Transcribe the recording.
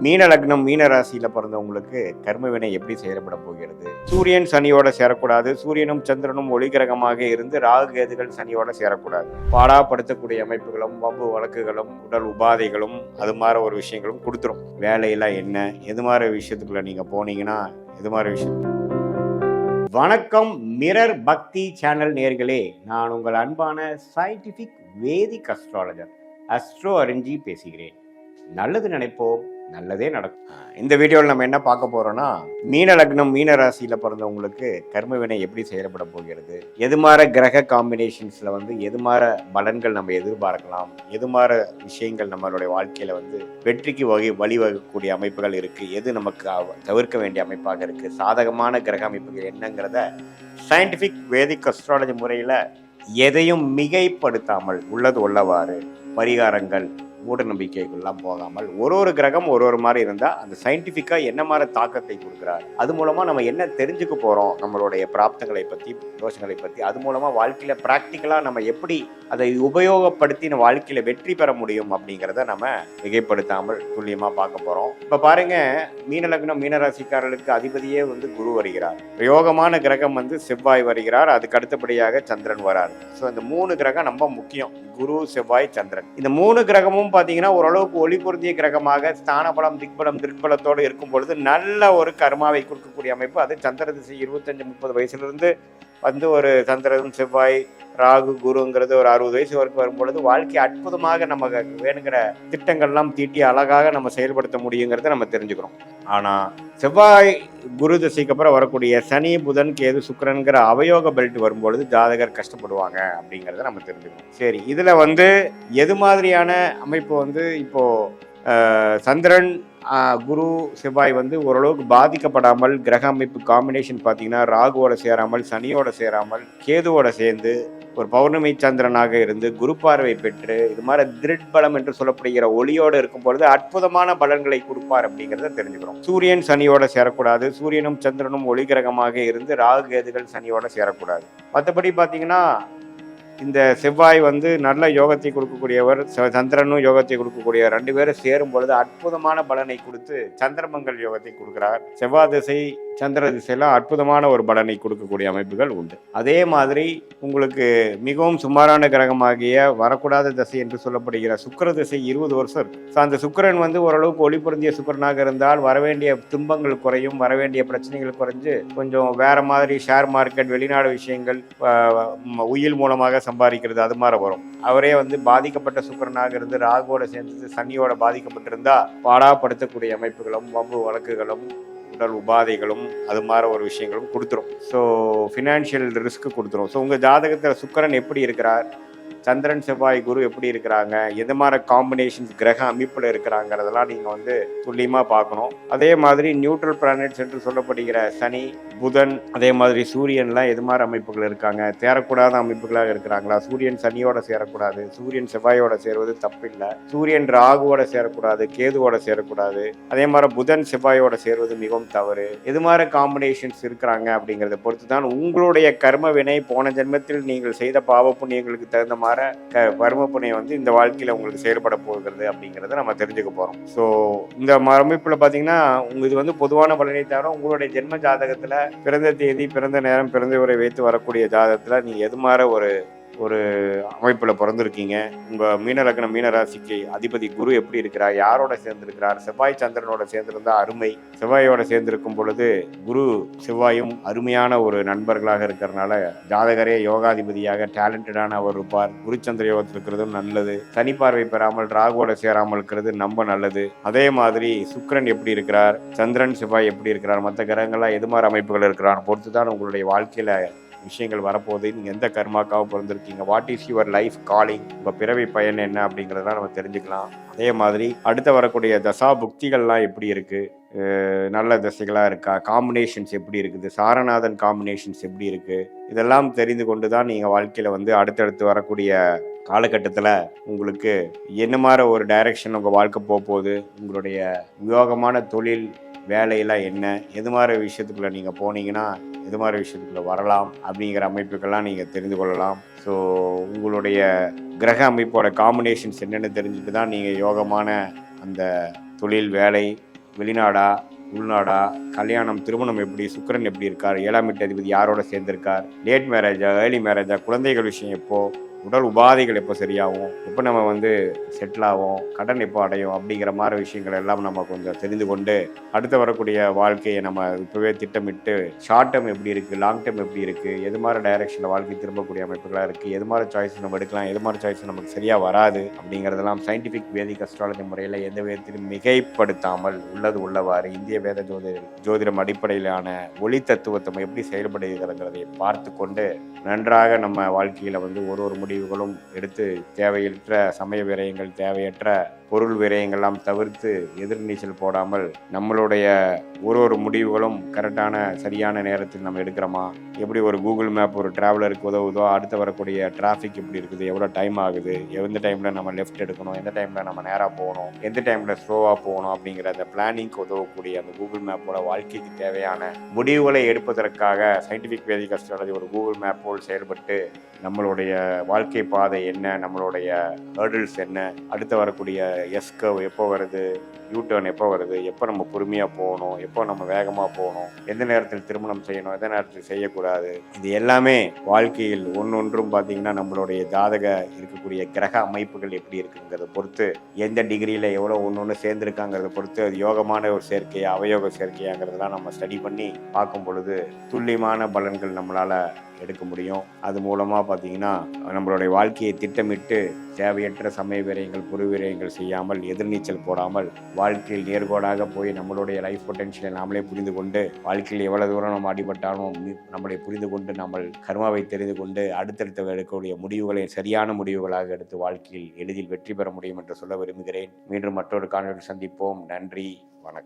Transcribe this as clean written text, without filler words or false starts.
மீன லக்னம் மீன ராசியில பிறந்தவங்களுக்கு கர்ம வினை எப்படி செயல்பட போகிறது? சூரியன் சனியோட சேரக்கூடாது. சூரியனும் சந்திரனும் ஒளி கிரகமாக இருந்து ராகு கேதுகள் சனியோட சேரக்கூடாது. பாடாப்படுத்தக்கூடிய அமைப்புகளும் வம்பு வழக்குகளும் உடல் உபாதைகளும் அது மாதிரி ஒரு விஷயங்களும் கொடுத்துரும். வேலையெல்லாம் என்ன எது மாதிரி விஷயத்துக்குள்ள நீங்க போனீங்கன்னா எது மாதிரி விஷயம். வணக்கம் மிரர் பக்தி சேனல் நேர்களே, நான் உங்கள் அன்பான சயின்டிபிக் வேதிக் அஸ்ட்ராலஜர் அஸ்ட்ரோ அரிஞ்சி பேசுகிறேன். நல்லது நினைப்போம், நல்லதே நடக்கும். இந்த வீடியோவில் நம்ம என்ன பார்க்க போறோம்னா, மீன லக்னம் மீன ராசியில பிறந்தவங்களுக்கு கர்ம வினை எப்படி செயல்பட போகிறது, எது மாதிரி கிரக காம்பினேஷன்ஸ்ல எது மாதிரி பலன்கள் நம்ம எதிர்பார்க்கலாம், எது மாதிரி விஷயங்கள் நம்மளுடைய வாழ்க்கையில வெற்றிக்கு வழிவகுக்கக்கூடிய அமைப்புகள் இருக்கு, எது நமக்கு தவிர்க்க வேண்டிய அமைப்பாக இருக்கு, சாதகமான கிரக அமைப்புகள் என்னங்கிறத சயின்டிபிக் வேதிக் அஸ்ட்ராலஜி முறையில எதையும் மிகைப்படுத்தாமல் உள்ளது உள்ளவாறு பரிகாரங்கள் மூட நம்பிக்கைகள்லாம் போகாமல் ஒரு கிரகம் ஒரு மாதிரி இருந்தால் அந்த சயின்டிஃபிக்காக என்ன மாதிரி தாக்கத்தை கொடுக்குறார், அது மூலமாக நம்ம என்ன தெரிஞ்சுக்க போகிறோம், நம்மளுடைய பிராப்தங்களை பற்றி தோஷங்களை பற்றி, அது மூலமாக வாழ்க்கையில் ப்ராக்டிக்கலாக நம்ம எப்படி அதை உபயோகப்படுத்தி நம்ம வாழ்க்கையில் வெற்றி பெற முடியும் அப்படிங்கிறத நம்ம மிகைப்படுத்தாமல் துல்லியமாக பார்க்க போகிறோம். இப்போ பாருங்க, மீன லக்னம் மீனராசிக்காரர்களுக்கு அதிபதியே குரு வருகிறார். யோகமான கிரகம் செவ்வாய் வருகிறார். அதுக்கு அடுத்தபடியாக சந்திரன் வரார். ஸோ இந்த 3 கிரகம் ரொம்ப முக்கியம். குரு, செவ்வாய், சந்திரன். இந்த 3 கிரகமும் பார்த்தீங்கன்னா ஓரளவுக்கு ஒளி பொருந்திய கிரகமாக ஸ்தான பலம் திக்பலம் திருப்பலத்தோடு இருக்கும் பொழுது நல்ல ஒரு கர்மாவை கொடுக்கக்கூடிய அமைப்பு. அது சந்திர திசை 25-30 வயசுலேருந்து ஒரு சந்திரன் செவ்வாய் ராகு குருங்கிறது ஒரு 60 வயசு வரைக்கும் வரும்பொழுது வாழ்க்கை அற்புதமாக நமக்கு வேணுங்கிற திட்டங்கள்லாம் தீட்டி அழகாக நம்ம செயல்படுத்த முடியுங்கிறத நம்ம தெரிஞ்சுக்கிறோம். ஆனால் செவ்வாய் குரு திசைக்கு அப்புறம் வரக்கூடிய சனி புதன் கேது சுக்கிரன்கிற அவயோக பெல்ட் வரும்பொழுது ஜாதகர் கஷ்டப்படுவாங்க அப்படிங்கிறத நம்ம தெரிஞ்சுக்கணும். சரி, இதில் எது மாதிரியான அமைப்பு இப்போ சந்திரன் குரு செவ்வாய் ஓரளவுக்கு பாதிக்கப்படாமல் கிரக அமைப்பு காம்பினேஷன் பார்த்தீங்கன்னா ராகுவோட சேராமல் சனியோட சேராமல் கேதுவோட சேர்ந்து ஒரு பௌர்ணமி சந்திரனாக இருந்து குரு பார்வை பெற்று இது மாதிரி திருட் பலம் என்று சொல்லப்படுகிற ஒளியோடு இருக்கும் பொழுது அற்புதமான பலன்களை கொடுப்பார் அப்படிங்கிறத தெரிஞ்சுக்கிறோம். சூரியன் சனியோட சேரக்கூடாது. சூரியனும் சந்திரனும் ஒளி கிரகமாக இருந்து ராகு கேதுகள் சனியோட சேரக்கூடாது. மற்றபடி பார்த்தீங்கன்னா இந்த செவ்வாய் நல்ல யோகத்தை கொடுக்கக்கூடியவர், சந்திரனும் யோகத்தை கொடுக்கக்கூடியவர். 2 பேரும் சேரும் பொழுது அற்புதமான பலனை கொடுத்து சந்திரமங்கல் யோகத்தை கொடுக்கிறார். செவ்வாய் திசை சந்திர திசையெல்லாம் அற்புதமான ஒரு பலனை கொடுக்கக்கூடிய அமைப்புகள் உண்டு. அதே மாதிரி உங்களுக்கு மிகவும் சுமாரான கிரகமாகிய வரக்கூடாத திசை என்று சொல்லப்படுகிற சுக்கிர திசை 20 வருஷம் இருக்கு. ஸோ அந்த சுக்கிரன் ஓரளவுக்கு ஒளி பொருந்திய சுக்கிரனாக இருந்தால் வரவேண்டிய துன்பங்கள் குறையும், வரவேண்டிய பிரச்சனைகள் குறைஞ்சு கொஞ்சம் வேற மாதிரி ஷேர் மார்க்கெட் வெளிநாடு விஷயங்கள் உயில் மூலமாக சம்பாதிக்கிறது அது மாதிரி வரும். அவரே பாதிக்கப்பட்ட சுக்கிரனாக இருந்து ராகுவோட சேர்ந்து சனியோட பாதிக்கப்பட்டிருந்தா பாடாப்படுத்தக்கூடிய அமைப்புகளும் வம்பு வழக்குகளும் உடல் உபாதைகளும் அது மாதிரி ஒரு விஷயங்களும் கொடுத்துரும். ஸோ ஃபினான்ஷியல் ரிஸ்க் கொடுத்துரும். ஸோ உங்கள் ஜாதகத்தில் சுக்கிரன் எப்படி இருக்கிறார், சந்திரன் செவ்வாய் குரு எப்படி இருக்கிறாங்க, எது மாதிரி காம்பினேஷன்ஸ் கிரக அமைப்பில் இருக்கிறாங்கிறதெல்லாம் நீங்கள் துல்லியமாக பார்க்கணும். அதே மாதிரி நியூட்ரல் பிளானட்ஸ் என்று சொல்லப்படுகிற சனி புதன் அதே மாதிரி சூரியன்லாம் எது மாதிரி அமைப்புகள் இருக்காங்க, சேரக்கூடாத அமைப்புகளாக இருக்கிறாங்களா, சூரியன் சனியோட சேரக்கூடாது, சூரியன் செவ்வாயோட சேருவது தப்பில்லை, சூரியன் ராகுவோட சேரக்கூடாது, கேதுவோட சேரக்கூடாது, அதே மாதிரி புதன் செவ்வாயோட சேருவது மிகவும் தவறு. எது மாதிரி காம்பினேஷன்ஸ் இருக்கிறாங்க அப்படிங்கிறத பொறுத்து தான் உங்களுடைய கர்ம வினை போன ஜென்மத்தில் நீங்கள் செய்த பாவ புண்ணியங்களுக்கு தகுந்த மாதிரி கர்ம புண்ணியம் இந்த வாழ்க்கையில உங்களுக்கு செயல்பட போகிறது அப்படிங்கிறத நம்ம தெரிஞ்சுக்க போறோம். ஸோ இந்த அமைப்புல பாத்தீங்கன்னா இது பொதுவான பலனை தவிர உங்களுடைய ஜென்ம ஜாதகத்துல பிறந்த தேதி பிறந்த நேரம் பிறந்த உரை வைத்து வரக்கூடிய ஜாதகத்துல நீங்க எது மாதிரி ஒரு அமைப்புல பிறந்திருக்கீங்க, உங்க மீன லக்னம் மீன ராசிக்கு அதிபதி குரு எப்படி இருக்கிறார், யாரோட சேர்ந்திருக்கிறார், செவ்வாய் சந்திரனோட சேர்ந்திருந்தா அருமை, செவ்வாயோட சேர்ந்திருக்கும் பொழுது குரு செவ்வாயும் அருமையான ஒரு நண்பர்களாக இருக்கிறதுனால ஜாதகரே யோகாதிபதியாக டேலண்டடான அவர் இருப்பார். குருச்சந்திர யோகத்தில் இருக்கிறதும் நல்லது. சனி பார்வை பெறாமல் ராகுவோட சேராமல் இருக்கிறது ரொம்ப நல்லது. அதே மாதிரி சுக்கிரன் எப்படி இருக்கிறார், சந்திரன் செவ்வாய் எப்படி இருக்கிறார், மற்ற கிரகங்கள்லாம் எது மாதிரி அமைப்புகள் இருக்கிறார் பொறுத்து தான் உங்களுடைய வாழ்க்கையில விஷயங்கள் வரப்போகுது. நீங்கள் எந்த கர்மாக்காக பிறந்திருக்கீங்க, what is your life calling, உங்கள் பிறவி பயன் என்ன அப்படிங்கிறதெல்லாம் நம்ம தெரிஞ்சுக்கலாம். அதே மாதிரி அடுத்த வரக்கூடிய தசா புக்திகள்லாம் எப்படி இருக்குது, நல்ல தசைகளாக இருக்கா, காம்பினேஷன்ஸ் எப்படி இருக்குது, சாரநாதன் காம்பினேஷன்ஸ் எப்படி இருக்குது, இதெல்லாம் தெரிந்து கொண்டு தான் நீங்கள் வாழ்க்கையில் அடுத்தடுத்து வரக்கூடிய காலகட்டத்தில் உங்களுக்கு என்ன மாதிரி ஒரு டைரக்ஷன் உங்கள் வாழ்க்கை போகுது, உங்களுடைய யோகமான தொழில் வேலையெல்லாம் என்ன, எது மாதிரி விஷயத்துக்குள்ளே நீங்கள் போனீங்கன்னா எது மாதிரி விஷயத்துக்குள்ளே வரலாம் அப்படிங்கிற அமைப்புக்கெல்லாம் நீங்கள் தெரிந்து கொள்ளலாம். ஸோ உங்களுடைய கிரக அமைப்போட காம்பினேஷன்ஸ் என்னென்னு தெரிஞ்சுட்டு தான் நீங்கள் யோகமான அந்த தொழில் வேலை வெளிநாடா உள்நாடா, கல்யாணம் திருமணம் எப்படி, சுக்கிரன் எப்படி இருக்கார், 7ஆம் வீட்டு அதிபதி யாரோட சேர்ந்திருக்கார், லேட் மேரேஜா ஏர்லி மேரேஜா, குழந்தைகள் விஷயம் எப்போ, உடல் உபாதைகள் எப்போ சரியாகும், எப்போ நம்ம செட்டில் ஆகும், கடன் எப்போ அடையும் அப்படிங்கிற மாதிரி விஷயங்கள் எல்லாம் நம்ம கொஞ்சம் தெரிந்து கொண்டு அடுத்து வரக்கூடிய வாழ்க்கையை நம்ம இப்போவே திட்டமிட்டு ஷார்ட் டேர்ம் எப்படி இருக்குது, லாங் டேர்ம் எப்படி இருக்குது, எது மாதிரி டைரக்ஷனில் வாழ்க்கை திரும்பக்கூடிய அமைப்புகளாக இருக்குது, எது மாதிரி சாய்ஸ் நம்ம எடுக்கலாம், எது மாதிரி சாய்ஸ் நமக்கு சரியாக வராது அப்படிங்கிறதெல்லாம் சயின்டிஃபிக் வேதிக் அஸ்ட்ராலஜி முறையில் எந்த விதத்திலும் மிகைப்படுத்தாமல் உள்ளது உள்ளவாறு இந்திய வேத ஜோதிடம் அடிப்படையிலான ஒளி தத்துவத்தை எப்படி செயல்படுகிறதை பார்த்து கொண்டு நன்றாக நம்ம வாழ்க்கையில் ஒரு முடிவுகளும் எடுத்து தேவையற்ற சமய விரயங்கள், தேவையற்ற பொருள் விரயங்கள்லாம் தவிர்த்து எதிர்நீச்சல் போடாமல் நம்மளுடைய ஒரு முடிவுகளும் கரெக்டான சரியான நேரத்தில் நம்ம எடுக்கிறோமா, எப்படி ஒரு கூகுள் மேப் ஒரு டிராவலருக்கு உதவுதோ அடுத்து வரக்கூடிய டிராஃபிக் எப்படி இருக்குது, எவ்வளோ டைம் ஆகுது, எந்த டைமில் நம்ம லெஃப்ட் எடுக்கணும், எந்த டைமில் நம்ம நேராக போகணும், எந்த டைமில் ஸ்லோவாக போகணும் அப்படிங்கிற அந்த பிளானிங்க்கு உதவக்கூடிய அந்த கூகுள் மேப்போட வாழ்க்கைக்கு தேவையான முடிவுகளை எடுப்பதற்காக சயின்டிஃபிக் வேதிக் அஸ்ட்ராலஜி ஒரு கூகுள் மேப் போல் செயல்பட்டு நம்மளுடைய வாழ்க்கை பாதை என்ன, நம்மளுடைய ஹர்டில்ஸ் என்ன, அடுத்து வரக்கூடிய எஸ்கவ் எப்போ வருது, யூடர்ன் எப்போ வருது, எப்போ நம்ம பொறுமையாக போகணும், எப்போ நம்ம வேகமாக போகணும், எந்த நேரத்தில் திருமணம் செய்யணும், எந்த நேரத்தில் செய்யக்கூடாது, இது எல்லாமே வாழ்க்கையில் ஒன்றொன்றும் பார்த்தீங்கன்னா நம்மளுடைய ஜாதக இருக்கக்கூடிய கிரக அமைப்புகள் எப்படி இருக்குங்கிறத பொறுத்து, எந்த டிகிரியில் எவ்வளோ ஒன்று சேர்ந்துருக்காங்கிறத பொறுத்து அது யோகமான ஒரு சேர்க்கையா அவயோக சேர்க்கையாங்கிறதெல்லாம் நம்ம ஸ்டடி பண்ணி பார்க்கும் பொழுது துல்லியமான பலன்கள் நம்மளால் எடுக்க முடியும். அது மூலமாக பார்த்தீங்கன்னா நம்மளுடைய வாழ்க்கையை திட்டமிட்டு தேவையற்ற சமய விரயங்கள், பொரு விரயங்கள் செய்யாமல் எதிர்நீச்சல் போடாமல் வாழ்க்கையில் நேர்கோடாக போய் நம்மளுடைய லைஃப் பொட்டென்ஷியலை நாமளே புரிந்து கொண்டு வாழ்க்கையில் எவ்வளவு தூரம் நம்ம அடிபட்டாலும் நம்மளை புரிந்து கொண்டு நம்ம கர்மாவை தெரிந்து கொண்டு அடுத்தடுத்து எடுக்கக்கூடிய முடிவுகளை சரியான முடிவுகளாக எடுத்து வாழ்க்கையில் எளிதில் வெற்றி பெற முடியும் என்று சொல்ல விரும்புகிறேன். மீண்டும் மற்றொரு காணொலியில் சந்திப்போம். நன்றி, வணக்கம்.